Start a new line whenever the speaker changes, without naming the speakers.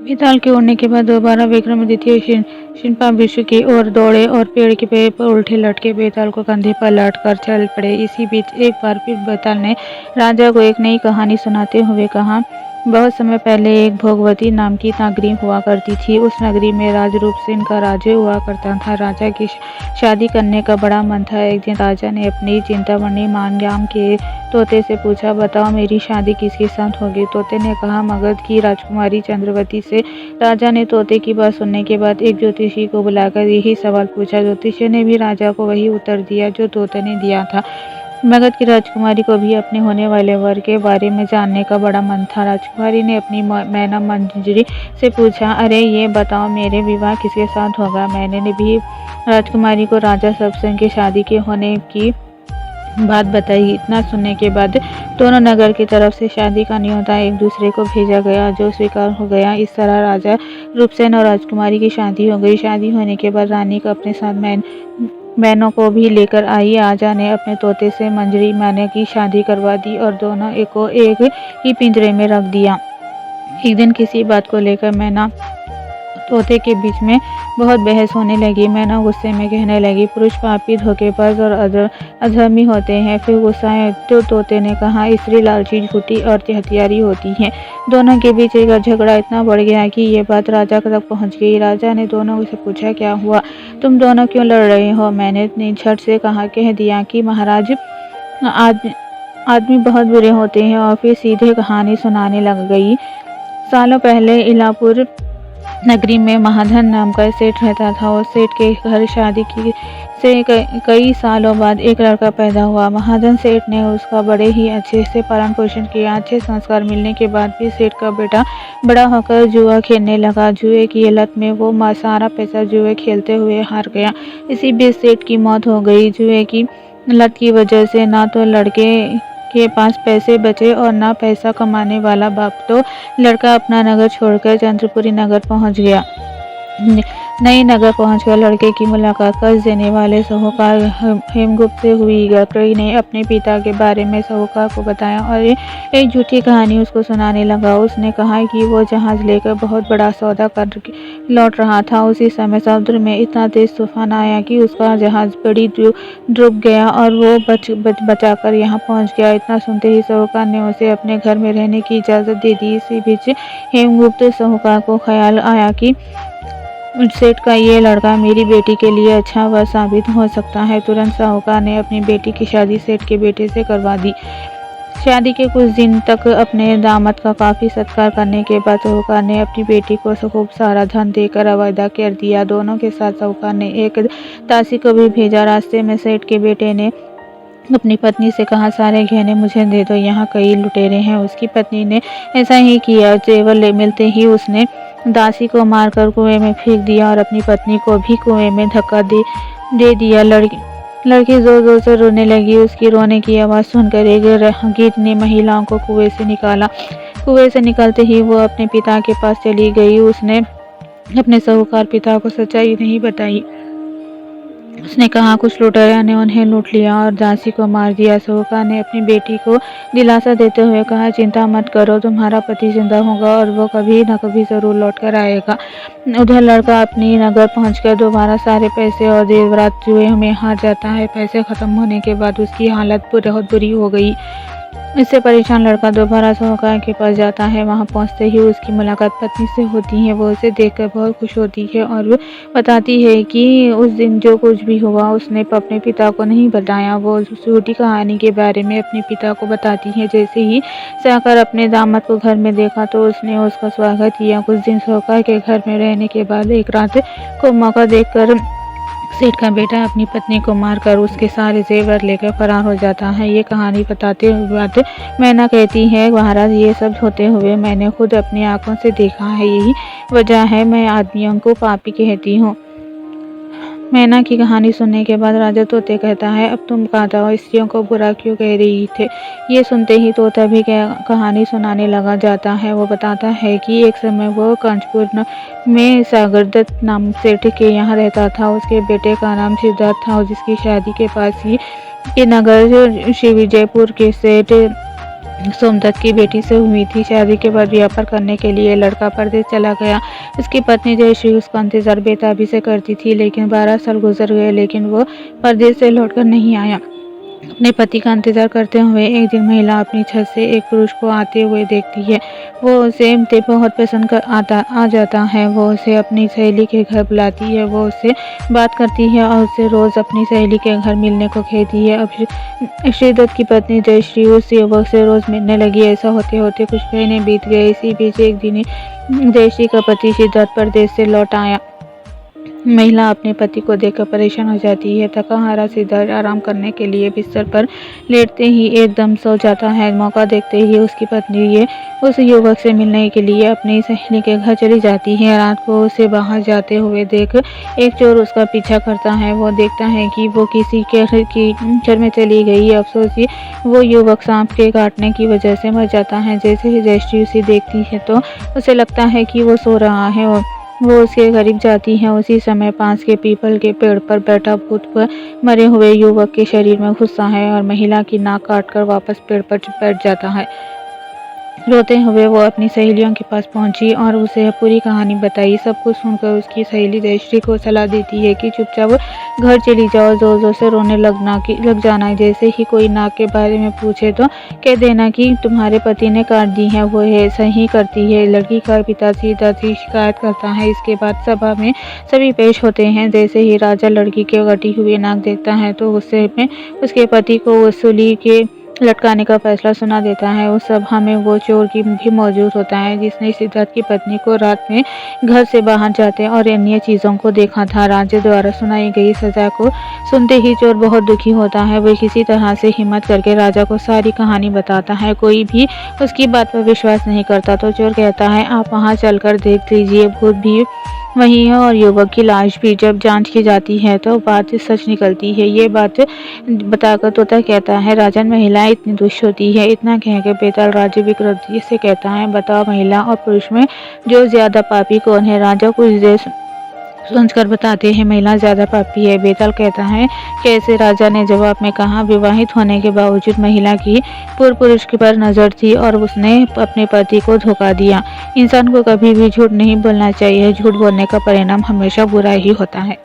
बेताल के उड़ने के बाद दोबारा विक्रमादित्य शिल्पा विश्व की ओर दौड़े और पेड़ के पेड़ पर उल्टे लटके बेताल को कंधे पर लट कर चल पड़े। इसी बीच एक बार फिर बेताल ने राजा को एक नई कहानी सुनाते हुए कहा, बहुत समय पहले एक भोगवती नाम की नगरी हुआ करती थी। उस नगरी में राजरूपसेन का राज्य हुआ करता था। राजा की शादी करने का बड़ा मन था। एक दिन राजा ने अपनी चिंतामणि मांग्याम के तोते से पूछा, बताओ मेरी शादी किसके साथ होगी। तोते ने कहा, मगध की राजकुमारी चंद्रवती से। राजा ने तोते की बात सुनने के बाद एक ज्योतिषी को बुलाकर यही सवाल पूछा। ज्योतिषी ने भी राजा को वही उत्तर दिया जो तोते ने दिया था। मगध की राजकुमारी को भी अपने होने वाले वर के बारे में जानने का बड़ा मन था। राजकुमारी ने अपनी मैना मंजरी से पूछा, अरे ये बताओ मेरे विवाह किसके साथ होगा। मैंने ने भी राजकुमारी को राजा सबसेन की शादी के होने की बात बताई। इतना सुनने के बाद दोनों नगर की तरफ से शादी का न्योता एक दूसरे को भेजा गया, जो स्वीकार हो गया। इस तरह राजा रूपसेन और राजकुमारी की शादी हो गई। शादी होने के बाद रानी को अपने साथ मैनों को भी लेकर आई। राजा ने अपने तोते से मंजरी मैना की शादी करवा दी और दोनों को एक ही पिंजरे में रख दिया। एक दिन किसी बात को लेकर मैना तोते के बीच में बहुत बहस होने लगी। मैना गुस्से में कहने लगी, पुरुष पापी, धोखेबाज और अधर्मी होते हैं। फिर गुस्साए तो तोते ने कहा, स्त्री लालची, झूठी और हथियारी होती है। दोनों के बीच एक झगड़ा इतना बढ़ गया कि ये बात राजा तक पहुंच गई। राजा ने दोनों से पूछा, क्या हुआ, तुम दोनों क्यों लड़ रहे हो। मैंने ने झट से कह दिया कि महाराज, आदमी बहुत बुरे होते हैं। और फिर सीधे कहानी सुनाने लग गई। सालों पहले इलापुर नगरी में महाधन नाम का सेठ रहता था। उस सेठ के घर शादी की से कई सालों बाद एक लड़का पैदा हुआ। महाधन सेठ ने उसका बड़े ही अच्छे से पालन पोषण किया। अच्छे संस्कार मिलने के बाद भी सेठ का बेटा बड़ा होकर जुआ खेलने लगा। जुए की लत में वो सारा पैसा जुए खेलते हुए हार गया। इसी बीच सेठ की मौत हो गई। जुए की लत की वजह से ना तो लड़के के पास पैसे बचे और ना पैसा कमाने वाला बाप। तो लड़का अपना नगर छोड़कर चंद्रपुरी नगर पहुंच गया। नई नगर पहुंचकर लड़के की मुलाकात कर्ज देने वाले साहूकार हेमगुप्त से हुई। गर्भरी ने अपने पिता के बारे में साहूकार को बताया और एक झूठी कहानी उसको सुनाने लगा। उसने कहा कि वो जहाज लेकर बहुत बड़ा सौदा कर लौट रहा था। उसी समय समुद्र में इतना तेज तूफान आया कि उसका जहाज बड़ी डूब गया और वो बचाकर यहाँ पहुँच गया। इतना सुनते ही साहूकार ने उसे अपने घर में रहने की इजाज़त दे दी। इसी बीच हेमगुप्त साहूकार को ख्याल आया कि सेठ का ये लड़का मेरी बेटी के लिए अच्छा वर साबित हो सकता है। तुरंत साहूकार ने अपनी बेटी की शादी सेठ के बेटे से करवा दी। शादी के कुछ दिन तक अपने दामाद का काफी सत्कार करने के बाद साहूकार ने अपनी बेटी को खूब सारा धन देकर अलविदा कर दिया। दोनों के साथ साहूकार ने एक दासी को भी भेजा। रास्ते में सेठ के बेटे ने अपनी पत्नी से कहा, सारे गहने मुझे दे दो, यहाँ कई लुटेरे हैं। उसकी पत्नी ने ऐसा ही किया। जेवर मिलते ही उसने दासी को मारकर कुएं में फेंक दिया और अपनी पत्नी को भी कुएं में धक्का दे दिया। लड़की जोर जोर से रोने लगी। उसकी रोने की आवाज़ सुनकर एक राहगीर ने महिलाओं को कुएं से निकाला। कुएं से निकलते ही वो अपने पिता के पास चली गई। उसने अपने साहूकार पिता को सच्चाई नहीं बताई। उसने कहा, कुछ लुटेरों ने उन्हें लूट लिया और दासी को मार दिया। साहूकार ने अपनी बेटी को दिलासा देते हुए कहा, चिंता मत करो, तुम्हारा पति जिंदा होगा और वो कभी न कभी जरूर लौट कर आएगा। उधर लड़का अपनी नगर पहुंचकर दोबारा सारे पैसे और जेवरात जुए में हार जाता है। पैसे खत्म होने के बाद उसकी हालत बहुत बुरी हो गई। इससे परेशान लड़का दोबारा साहूकार के पास जाता है। वहां पहुंचते ही उसकी मुलाकात पत्नी से होती है। वो उसे देखकर बहुत खुश होती है और वो बताती है कि उस दिन जो कुछ भी हुआ उसने अपने पिता को नहीं बताया। वो झूठी कहानी के बारे में अपने पिता को बताती है। जैसे ही साहूकार अपने दामाद को घर में देखा तो उसने उसका स्वागत किया। कुछ दिन साहूकार के घर में रहने के बाद एक रात को मौका देखकर सेठ का बेटा अपनी पत्नी को मारकर उसके सारे जेवर लेकर फरार हो जाता है। ये कहानी बताते हुए मैना कहती है, महाराज, ये सब होते हुए मैंने खुद अपनी आंखों से देखा है। यही वजह है मैं आदमियों को पापी कहती हूँ। मैना की कहानी सुनने के बाद राजा तोते कहता है, अब तुम बताओ, स्त्रियों को बुरा क्यों कह रही थे। ये सुनते ही तोता भी कहानी सुनाने लगा जाता है। वो बताता है कि एक समय वो कांचपुर में सागरदत्त नाम सेठ के यहाँ रहता था। उसके बेटे का नाम सिद्धार्थ था, जिसकी शादी के पास ही के नगर श्री विजयपुर के सेठ सोमदत्त की बेटी से हुई थी। शादी के बाद व्यापार करने के लिए लड़का परदेश चला गया। उसकी पत्नी जयश्री उसका इंतजार बेताबी से करती थी, लेकिन 12 साल गुजर गए, लेकिन वो परदेश से लौटकर नहीं आया। अपने पति का इंतजार करते हुए एक दिन महिला अपनी छत से एक पुरुष को आते हुए देखती है। वो उसे बहुत पसंद आ जाता है। वो उसे अपनी सहेली के घर बुलाती है। वो उससे बात करती है और उसे रोज अपनी सहेली के घर मिलने को कहती है। अब श्रीदत्त की पत्नी जयश्री उस युवक से रोज मिलने लगी। ऐसा होते होते कुछ महीने बीत गए। इसी बीच एक दिन जयश्री का पति श्रीदत्त परदेश से लौट आया। महिला अपने पति को देखकर परेशान हो जाती है। थका हारा सिद्धार्थ आराम करने के लिए बिस्तर पर लेटते ही एकदम सो जाता है। मौका देखते ही उसकी पत्नी ये उस युवक से मिलने के लिए अपनी सहेली के घर चली जाती है। रात को उसे बाहर जाते हुए देख एक चोर उसका पीछा करता है। वो देखता है कि वो किसी के घर में चली गई है। अफसोस ही वो युवक सांप के काटने की वजह से मर जाता है। जैसे ही जयश्री उसे देखती है तो उसे लगता है कि वो सो रहा है और वो उसके करीब जाती है। उसी समय पास के पीपल के पेड़ पर बैठा भूत पर मरे हुए युवक के शरीर में घुसता है और महिला की नाक काटकर वापस पेड़ पर बैठ जाता है। रोते हुए वो अपनी सहेलियों के पास पहुंची और उसे पूरी कहानी बताई। सब कुछ सुनकर उसकी सहेली जयश्री को सलाह देती है कि चुपचाप घर चली जाओ, जोर जोर से रोने लग जाना। जैसे ही कोई नाक के बारे में पूछे तो कह देना कि तुम्हारे पति ने काट दी है। वो ऐसा ही करती है। लड़की का पिता सीधा सी शिकायत करता है। इसके बाद सभा में सभी पेश होते हैं। जैसे ही राजा लड़की के कटी हुई नाक देखता है तो गुस्से में उसके पति को वसूली के लटकाने का फैसला सुना देता है। उस सभा में वो चोर की भी मौजूद होता है जिसने सिद्धार्थ की पत्नी को रात में घर से बाहर जाते और अन्य चीजों को देखा था। राज्य द्वारा सुनाई गई सजा को सुनते ही चोर बहुत दुखी होता है। वो किसी तरह से हिम्मत करके राजा को सारी कहानी बताता है। कोई भी उसकी बात पर विश्वास नहीं करता तो चोर कहता है आप वहाँ चलकर देख लीजिए, भूत भी वही है और युवक की लाश भी। जब जांच की जाती है तो बात सच निकलती है। ये बात बताकर तोता कहता है राजन महिलाएं इतनी दुष्ट होती है। इतना कहकर बेताल राजा विक्रमादित्य से कहता है बताओ महिला और पुरुष में जो ज्यादा पापी कौन है। राजा कुछ देर सोचकर बताते हैं महिला ज्यादा पापी है। बेताल कहता है कैसे। राजा ने जवाब में कहा विवाहित होने के बावजूद महिला की पूर्व पुरुष के पर नजर थी और उसने अपने पति को धोखा दिया। इंसान को कभी भी झूठ नहीं बोलना चाहिए। झूठ बोलने का परिणाम हमेशा बुरा ही होता है।